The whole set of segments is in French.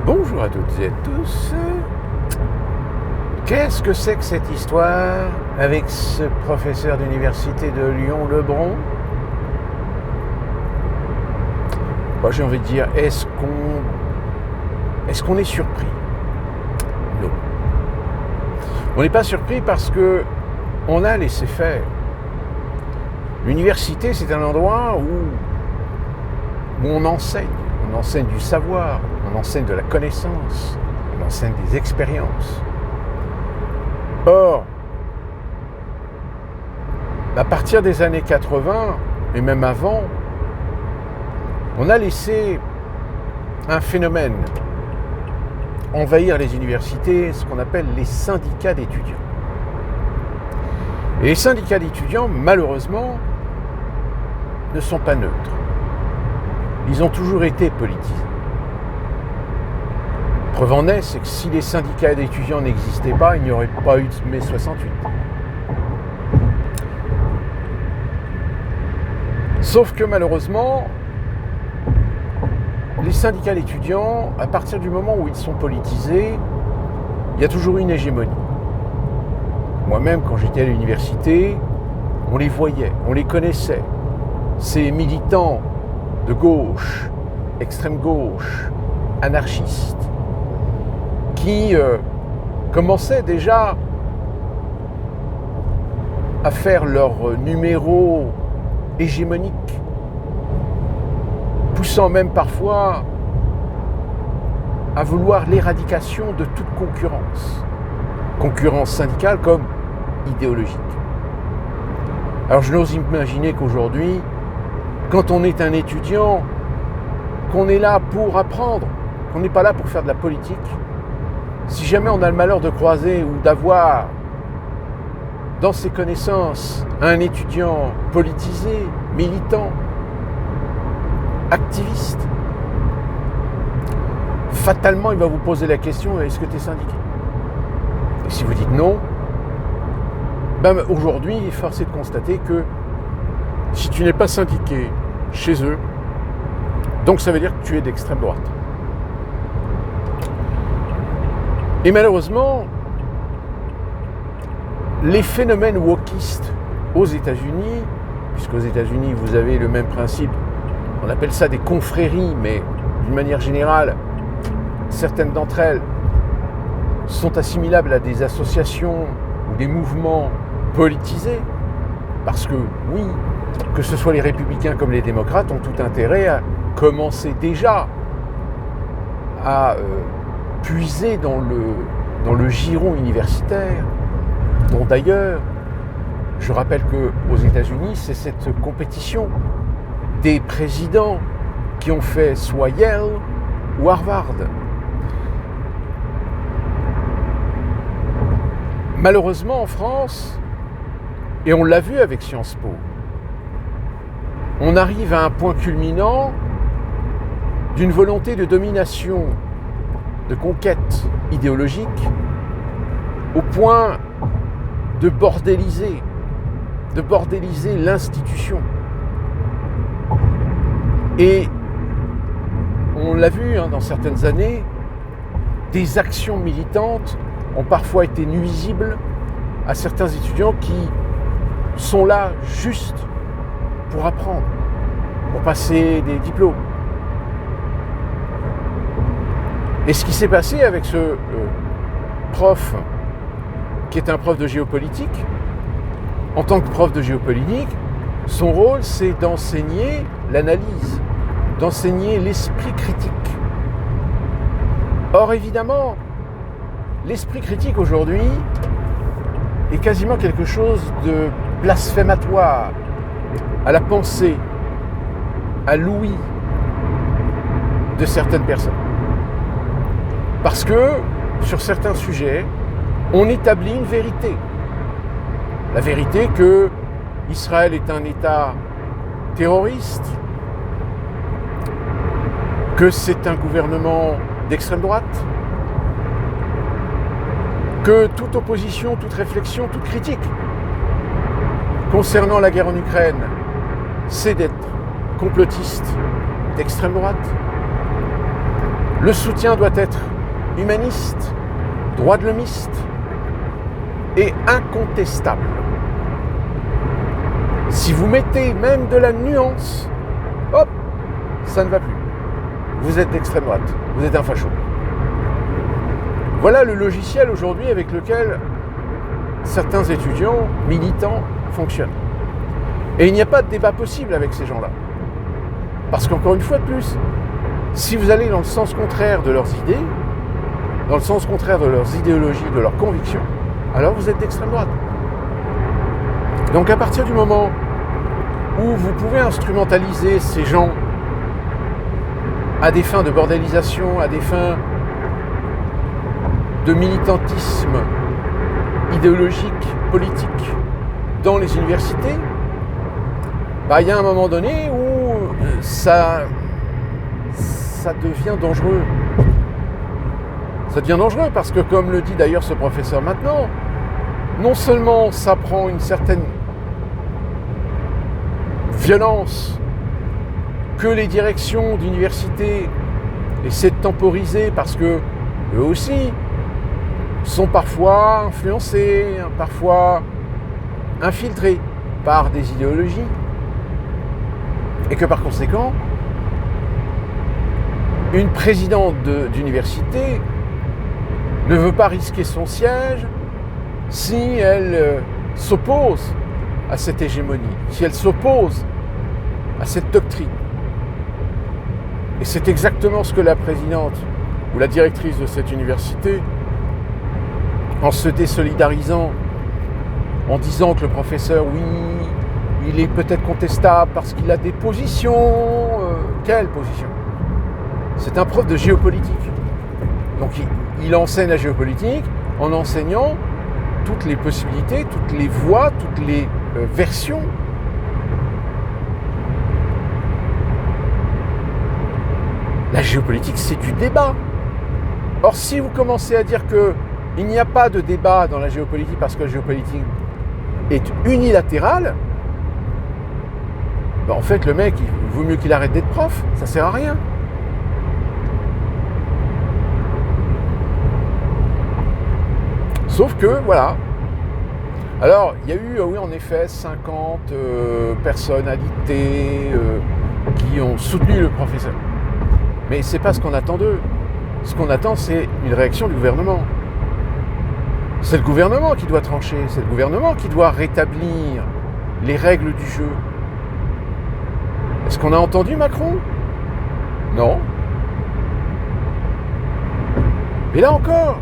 Bonjour à toutes et à tous. Qu'est-ce que c'est que cette histoire avec ce professeur d'université de Lyon-Lebron? Moi, j'ai envie de dire, est-ce qu'on est surpris? Non. On n'est pas surpris parce que on a laissé faire. L'université, c'est un endroit où on enseigne. On enseigne du savoir, on enseigne de la connaissance, on enseigne des expériences. Or, à partir des années 80, et même avant, on a laissé un phénomène envahir les universités, ce qu'on appelle les syndicats d'étudiants. Et les syndicats d'étudiants, malheureusement, ne sont pas neutres. Ils ont toujours été politisés. Preuve en est, c'est que si les syndicats d'étudiants n'existaient pas, il n'y aurait pas eu de mai 68. Sauf que malheureusement, les syndicats d'étudiants, à partir du moment où ils sont politisés, il y a toujours une hégémonie. Moi-même, quand j'étais à l'université, on les voyait, on les connaissait. Ces militants de gauche, extrême gauche, anarchistes, qui commençaient déjà à faire leur numéro hégémonique, poussant même parfois à vouloir l'éradication de toute concurrence syndicale comme idéologique. Alors je n'ose imaginer qu'aujourd'hui, quand on est un étudiant, qu'on est là pour apprendre, qu'on n'est pas là pour faire de la politique, si jamais on a le malheur de croiser ou d'avoir dans ses connaissances un étudiant politisé, militant, activiste, fatalement il va vous poser la question, est-ce que tu es syndiqué? Et si vous dites non, aujourd'hui il est forcé de constater que si tu n'es pas syndiqué chez eux, donc ça veut dire que tu es d'extrême droite. Et malheureusement, les phénomènes wokistes aux États-Unis, puisqu'aux États-Unis vous avez le même principe, on appelle ça des confréries, mais d'une manière générale, certaines d'entre elles sont assimilables à des associations ou des mouvements politisés, parce que oui, que ce soit les républicains comme les démocrates ont tout intérêt à commencer déjà à puiser dans le giron universitaire, dont d'ailleurs, je rappelle qu'aux États-Unis, c'est cette compétition des présidents qui ont fait soit Yale ou Harvard. Malheureusement, en France, et on l'a vu avec Sciences Po, on arrive à un point culminant d'une volonté de domination, de conquête idéologique, au point de bordéliser l'institution. Et on l'a vu dans certaines années, des actions militantes ont parfois été nuisibles à certains étudiants qui sont là juste pour apprendre, pour passer des diplômes. Et ce qui s'est passé avec ce prof, qui est un prof de géopolitique, en tant que prof de géopolitique, son rôle c'est d'enseigner l'analyse, d'enseigner l'esprit critique. Or évidemment, l'esprit critique aujourd'hui est quasiment quelque chose de blasphématoire à la pensée, à l'ouïe de certaines personnes. Parce que, sur certains sujets, on établit une vérité. La vérité que Israël est un État terroriste, que c'est un gouvernement d'extrême droite, que toute opposition, toute réflexion, toute critique concernant la guerre en Ukraine, c'est d'être complotiste d'extrême droite. Le soutien doit être humaniste, droit de l'homiste et incontestable. Si vous mettez même de la nuance, hop, ça ne va plus. Vous êtes d'extrême droite, vous êtes un facho. Voilà le logiciel aujourd'hui avec lequel certains étudiants, militants, fonctionnent. Et il n'y a pas de débat possible avec ces gens-là. Parce qu'encore une fois de plus, si vous allez dans le sens contraire de leurs idées, dans le sens contraire de leurs idéologies, de leurs convictions, alors vous êtes d'extrême droite. Donc à partir du moment où vous pouvez instrumentaliser ces gens à des fins de bordélisation, à des fins de militantisme idéologique, politique dans les universités, il y a un moment donné où ça devient dangereux. Ça devient dangereux parce que, comme le dit d'ailleurs ce professeur maintenant, non seulement ça prend une certaine violence que les directions d'université essaient de temporiser parce que eux aussi sont parfois influencés, parfois infiltrés par des idéologies et que par conséquent, une présidente d'université ne veut pas risquer son siège si elle s'oppose à cette hégémonie, si elle s'oppose à cette doctrine. Et c'est exactement ce que la présidente ou la directrice de cette université, en se désolidarisant, en disant que le professeur, oui, il est peut-être contestable parce qu'il a des positions. Quelle position ? C'est un prof de géopolitique. Donc il enseigne la géopolitique en enseignant toutes les possibilités, toutes les voies, toutes les versions. La géopolitique, c'est du débat. Or, si vous commencez à dire qu'il n'y a pas de débat dans la géopolitique parce que la géopolitique est unilatérale, en fait, le mec, il vaut mieux qu'il arrête d'être prof, ça sert à rien. Sauf que, voilà. Alors, il y a eu, oui, en effet, 50 personnalités qui ont soutenu le professeur. Mais c'est pas ce qu'on attend d'eux. Ce qu'on attend, c'est une réaction du gouvernement. C'est le gouvernement qui doit trancher, c'est le gouvernement qui doit rétablir les règles du jeu. Est-ce qu'on a entendu Macron ? Non. Et là encore,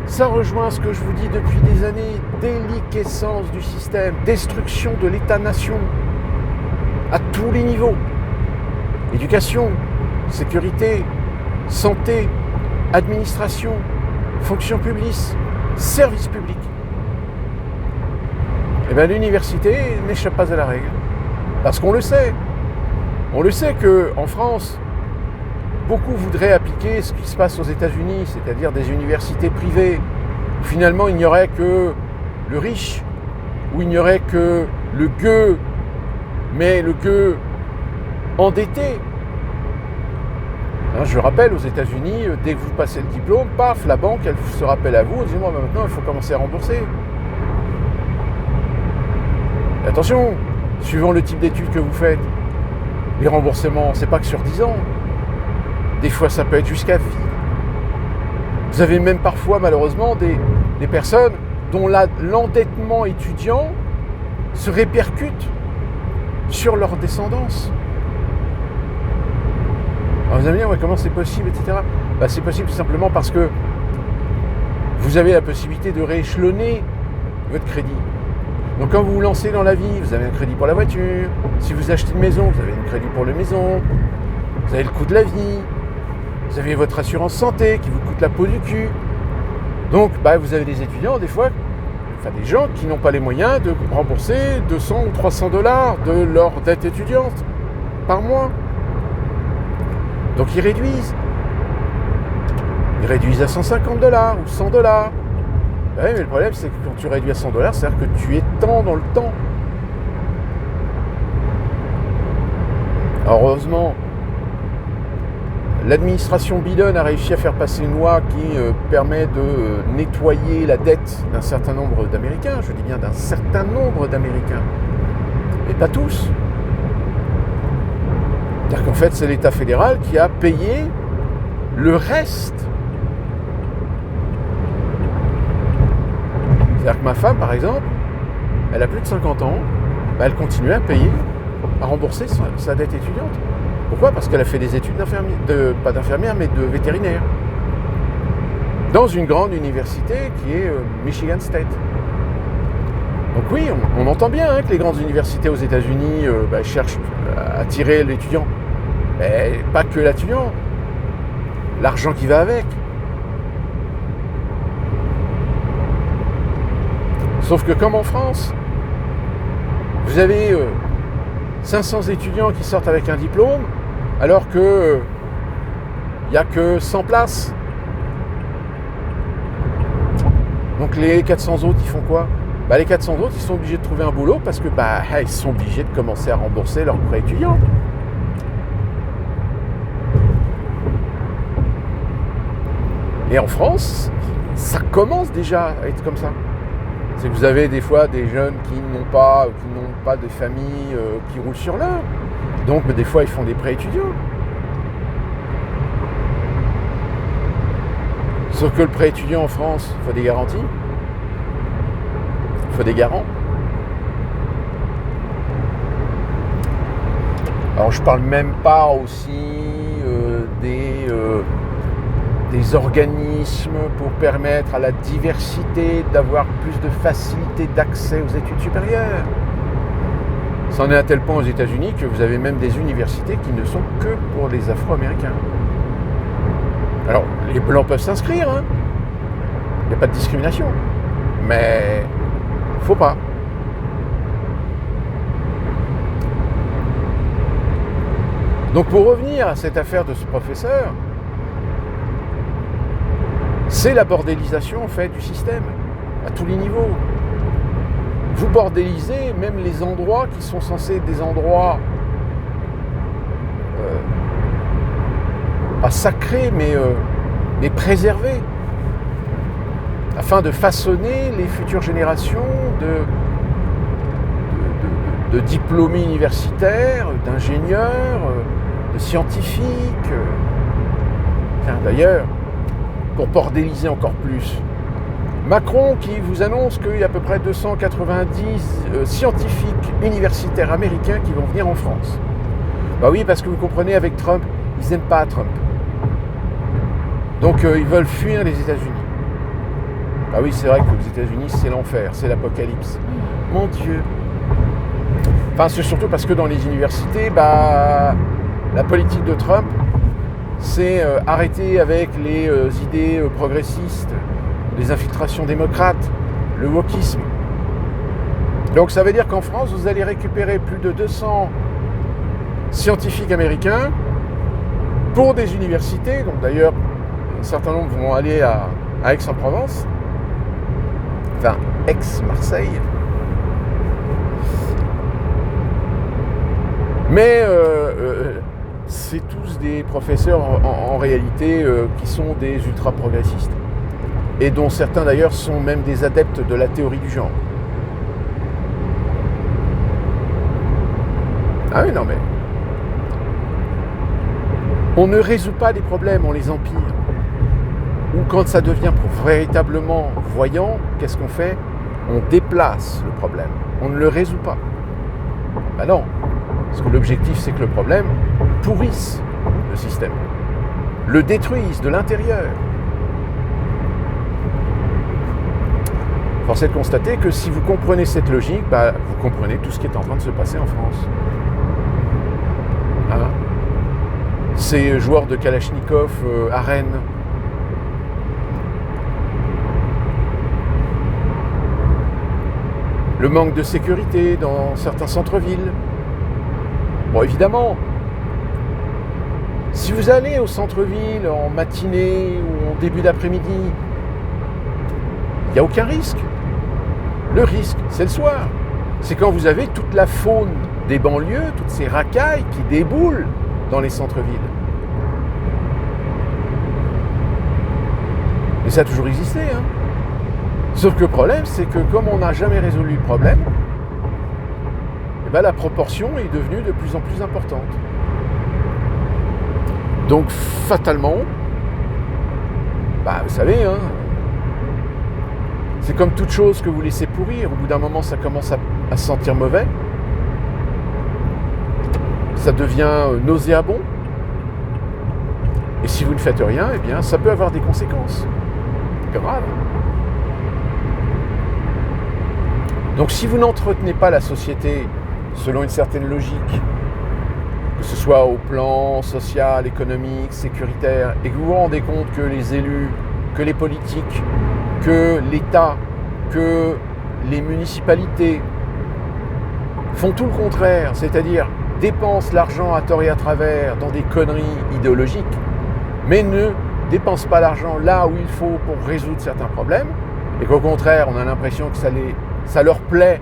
ça rejoint ce que je vous dis depuis des années, déliquescence du système, destruction de l'État-nation à tous les niveaux. Éducation, sécurité, santé, administration, fonction publique, service public. Eh bien, l'université n'échappe pas à la règle. Parce qu'on le sait. On le sait qu'en France, beaucoup voudraient appliquer ce qui se passe aux États-Unis, c'est-à-dire des universités privées, où finalement il n'y aurait que le riche, où il n'y aurait que le gueux, mais le gueux endetté. Je rappelle, aux États-Unis, dès que vous passez le diplôme, paf, la banque, elle se rappelle à vous, en disant, maintenant, il faut commencer à rembourser. Et attention, suivant le type d'études que vous faites, les remboursements, c'est pas que sur 10 ans. Des fois, ça peut être jusqu'à vie. Vous avez même parfois, malheureusement, des personnes dont l'endettement étudiant se répercute sur leur descendance. Alors vous allez me dire, comment c'est possible, etc. C'est possible tout simplement parce que vous avez la possibilité de rééchelonner votre crédit. Donc quand vous vous lancez dans la vie, vous avez un crédit pour la voiture. Si vous achetez une maison, vous avez un crédit pour la maison. Vous avez le coût de la vie. Vous avez votre assurance santé qui vous coûte la peau du cul. Donc vous avez des étudiants, des fois, des gens qui n'ont pas les moyens de rembourser 200 ou 300 $ de leur dette étudiante par mois. Donc ils réduisent. Ils réduisent à 150 $ ou 100 $. Ouais, mais le problème, c'est que quand tu réduis à 100 $, c'est-à-dire que tu étends dans le temps. Alors, heureusement, l'administration Biden a réussi à faire passer une loi qui permet de nettoyer la dette d'un certain nombre d'Américains, je dis bien d'un certain nombre d'Américains, et pas tous. C'est-à-dire qu'en fait, c'est l'État fédéral qui a payé le reste. C'est-à-dire que ma femme, par exemple, elle a plus de 50 ans, elle continue à payer, à rembourser sa dette étudiante. Pourquoi ? Parce qu'elle a fait des études pas d'infirmière, mais de vétérinaire. Dans une grande université qui est Michigan State. Donc oui, on entend bien que les grandes universités aux États-Unis cherchent à attirer l'étudiant. Mais pas que l'étudiant. L'argent qui va avec. Sauf que comme en France, vous avez 500 étudiants qui sortent avec un diplôme, alors que il n'y a que 100 places. Donc les 400 autres, ils font quoi ? Les 400 autres, ils sont obligés de trouver un boulot parce que ils sont obligés de commencer à rembourser leurs prêts étudiants. Et en France, ça commence déjà à être comme ça. C'est que vous avez des fois des jeunes qui n'ont pas de famille qui roulent sur l'heure. Donc des fois ils font des prêts étudiants. Sauf que le prêt étudiant en France, il faut des garanties. Il faut des garants. Alors je parle même pas aussi des organismes pour permettre à la diversité d'avoir plus de facilité d'accès aux études supérieures. C'en est à tel point aux États-Unis que vous avez même des universités qui ne sont que pour les Afro-Américains. Alors, les Blancs peuvent s'inscrire, il n'y a pas de discrimination, mais faut pas. Donc pour revenir à cette affaire de ce professeur, c'est la bordélisation en fait du système, à tous les niveaux. Vous bordélisez même les endroits qui sont censés être des endroits pas sacrés, mais préservés, afin de façonner les futures générations de diplômés universitaires, d'ingénieurs, de scientifiques. D'ailleurs, pour bordéliser encore plus, Macron qui vous annonce qu'il y a à peu près 290 scientifiques universitaires américains qui vont venir en France. Oui, parce que vous comprenez, avec Trump, ils n'aiment pas Trump. Donc ils veulent fuir les États-Unis. Oui, c'est vrai que les États-Unis, c'est l'enfer, c'est l'apocalypse. Mon Dieu. Enfin, c'est surtout parce que dans les universités, la politique de Trump, c'est arrêter avec les idées progressistes, les infiltrations démocrates, le wokisme. Donc ça veut dire qu'en France, vous allez récupérer plus de 200 scientifiques américains pour des universités. Donc d'ailleurs, un certain nombre vont aller à Aix-en-Provence, enfin Aix-Marseille. Mais c'est tous des professeurs en réalité qui sont des ultra-progressistes. Et dont certains d'ailleurs sont même des adeptes de la théorie du genre. Ah oui, non mais... On ne résout pas des problèmes, on les empire. Ou quand ça devient véritablement voyant, qu'est-ce qu'on fait ? On déplace le problème. On ne le résout pas. Non. Parce que l'objectif, c'est que le problème pourrisse le système. Le détruise de l'intérieur. Force est de constater que si vous comprenez cette logique, vous comprenez tout ce qui est en train de se passer en France. Ces joueurs de Kalachnikov à Rennes. Le manque de sécurité dans certains centres-villes. Bon, évidemment, si vous allez au centre-ville en matinée ou en début d'après-midi, il n'y a aucun risque. Le risque, c'est le soir. C'est quand vous avez toute la faune des banlieues, toutes ces racailles qui déboulent dans les centres-villes. Et ça a toujours existé. Hein. Sauf que le problème, c'est que comme on n'a jamais résolu le problème, eh ben, la proportion est devenue de plus en plus importante. Donc fatalement, vous savez, hein, c'est comme toute chose que vous laissez pourrir. Au bout d'un moment, ça commence à se sentir mauvais. Ça devient nauséabond. Et si vous ne faites rien, eh bien, ça peut avoir des conséquences graves. Donc si vous n'entretenez pas la société selon une certaine logique, que ce soit au plan social, économique, sécuritaire, et que vous vous rendez compte que les élus, que les politiques, que l'État, que les municipalités font tout le contraire, c'est-à-dire dépensent l'argent à tort et à travers dans des conneries idéologiques, mais ne dépensent pas l'argent là où il faut pour résoudre certains problèmes, et qu'au contraire, on a l'impression que ça leur plaît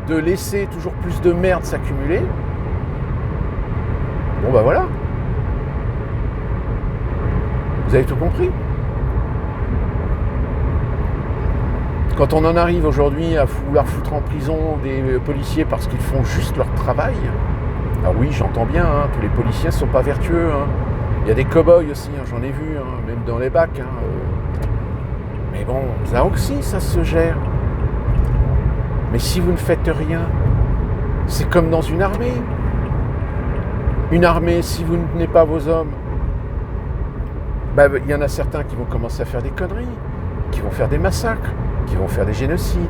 de laisser toujours plus de merde s'accumuler, bon voilà. Vous avez tout compris. Quand on en arrive aujourd'hui à vouloir foutre en prison des policiers parce qu'ils font juste leur travail, alors oui, j'entends bien, hein, tous les policiers ne sont pas vertueux. Hein. Il y a des cow-boys aussi, hein, j'en ai vu, hein, même dans les bacs. Hein, mais bon, ça aussi, ça se gère. Mais si vous ne faites rien, c'est comme dans une armée. Une armée, si vous ne tenez pas vos hommes, il y en a certains qui vont commencer à faire des conneries, qui vont faire des massacres, qui vont faire des génocides.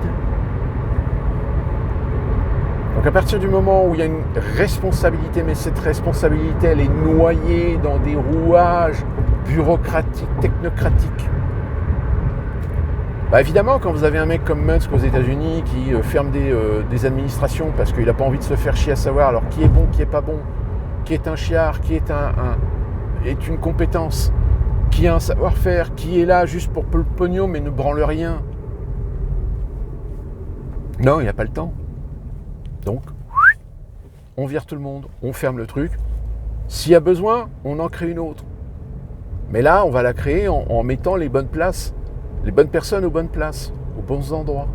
Donc à partir du moment où il y a une responsabilité, mais cette responsabilité, elle est noyée dans des rouages bureaucratiques, technocratiques. Évidemment, quand vous avez un mec comme Musk aux États-Unis qui ferme des administrations parce qu'il n'a pas envie de se faire chier à savoir alors qui est bon, qui est pas bon, qui est un chiard, qui est est une compétence, qui a un savoir-faire, qui est là juste pour le pognon mais ne branle rien. Non, il n'y a pas le temps. Donc, on vire tout le monde, on ferme le truc. S'il y a besoin, on en crée une autre. Mais là, on va la créer en mettant les bonnes places, les bonnes personnes aux bonnes places, aux bons endroits.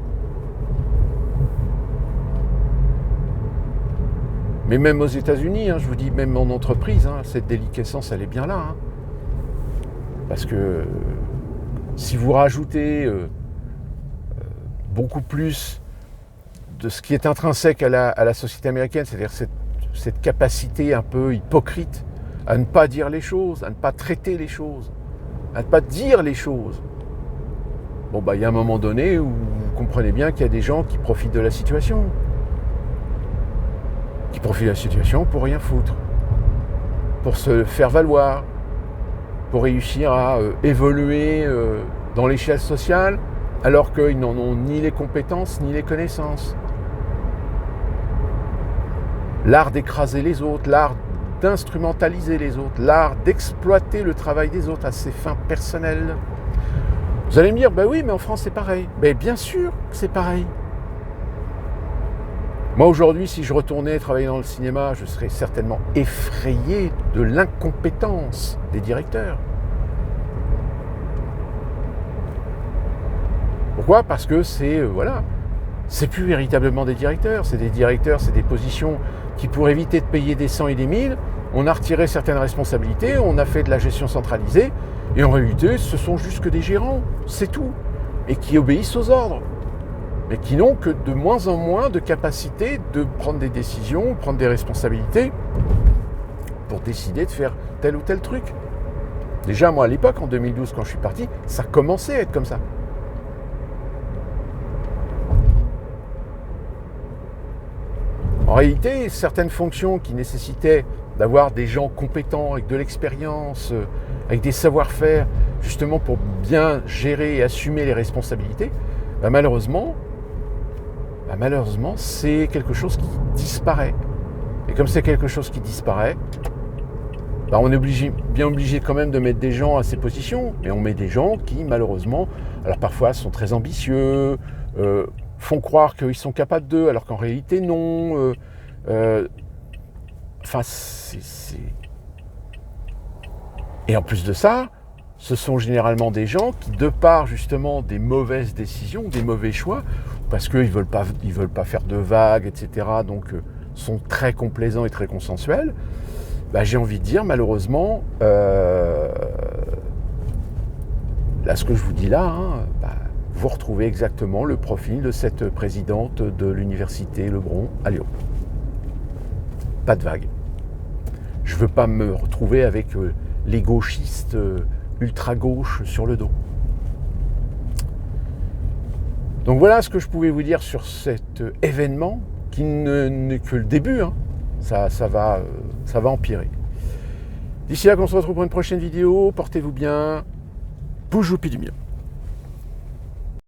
Mais même aux États-Unis, hein, je vous dis, même en entreprise, hein, cette déliquescence, elle est bien là. Hein. Parce que si vous rajoutez beaucoup plus de ce qui est intrinsèque à la société américaine, c'est-à-dire cette capacité un peu hypocrite à ne pas dire les choses, à ne pas traiter les choses, à ne pas dire les choses. Bon, il y a un moment donné où vous comprenez bien qu'il y a des gens qui profitent de la situation. Qui profitent de la situation pour rien foutre. Pour se faire valoir. Pour réussir à évoluer dans l'échelle sociale, alors qu'ils n'en ont ni les compétences, ni les connaissances. L'art d'écraser les autres, l'art d'instrumentaliser les autres, l'art d'exploiter le travail des autres à ses fins personnelles. Vous allez me dire, oui, mais en France c'est pareil. Bien sûr que c'est pareil. Moi aujourd'hui, si je retournais travailler dans le cinéma, je serais certainement effrayé de l'incompétence des directeurs. Pourquoi ? Parce que c'est plus véritablement des directeurs, c'est des positions qui, pour éviter de payer des 100 et des 1000, on a retiré certaines responsabilités, on a fait de la gestion centralisée, et en réalité, ce sont juste que des gérants, c'est tout, et qui obéissent aux ordres, mais qui n'ont que de moins en moins de capacité de prendre des décisions, prendre des responsabilités, pour décider de faire tel ou tel truc. Déjà, moi, à l'époque, en 2012, quand je suis parti, ça commençait à être comme ça. En réalité, certaines fonctions qui nécessitaient d'avoir des gens compétents, avec de l'expérience, avec des savoir-faire, justement pour bien gérer et assumer les responsabilités, malheureusement, c'est quelque chose qui disparaît. Et comme c'est quelque chose qui disparaît, on est bien obligé quand même de mettre des gens à ces positions, mais on met des gens qui, malheureusement, alors parfois sont très ambitieux, font croire qu'ils sont capables d'eux, alors qu'en réalité, non. Et en plus de ça, ce sont généralement des gens qui, de par justement des mauvaises décisions, des mauvais choix, parce qu'ils ne veulent pas faire de vagues, etc., donc sont très complaisants et très consensuels, bah, j'ai envie de dire, malheureusement, là, ce que je vous dis là, hein, bah, vous retrouvez exactement le profil de cette présidente de l'université Lebron à Lyon. Pas de vague. Je ne veux pas me retrouver avec les gauchistes ultra-gauche sur le dos. Donc voilà ce que je pouvais vous dire sur cet événement qui n'est que le début, hein. Ça va empirer. D'ici là, qu'on se retrouve pour une prochaine vidéo, portez-vous bien, bougez du mien.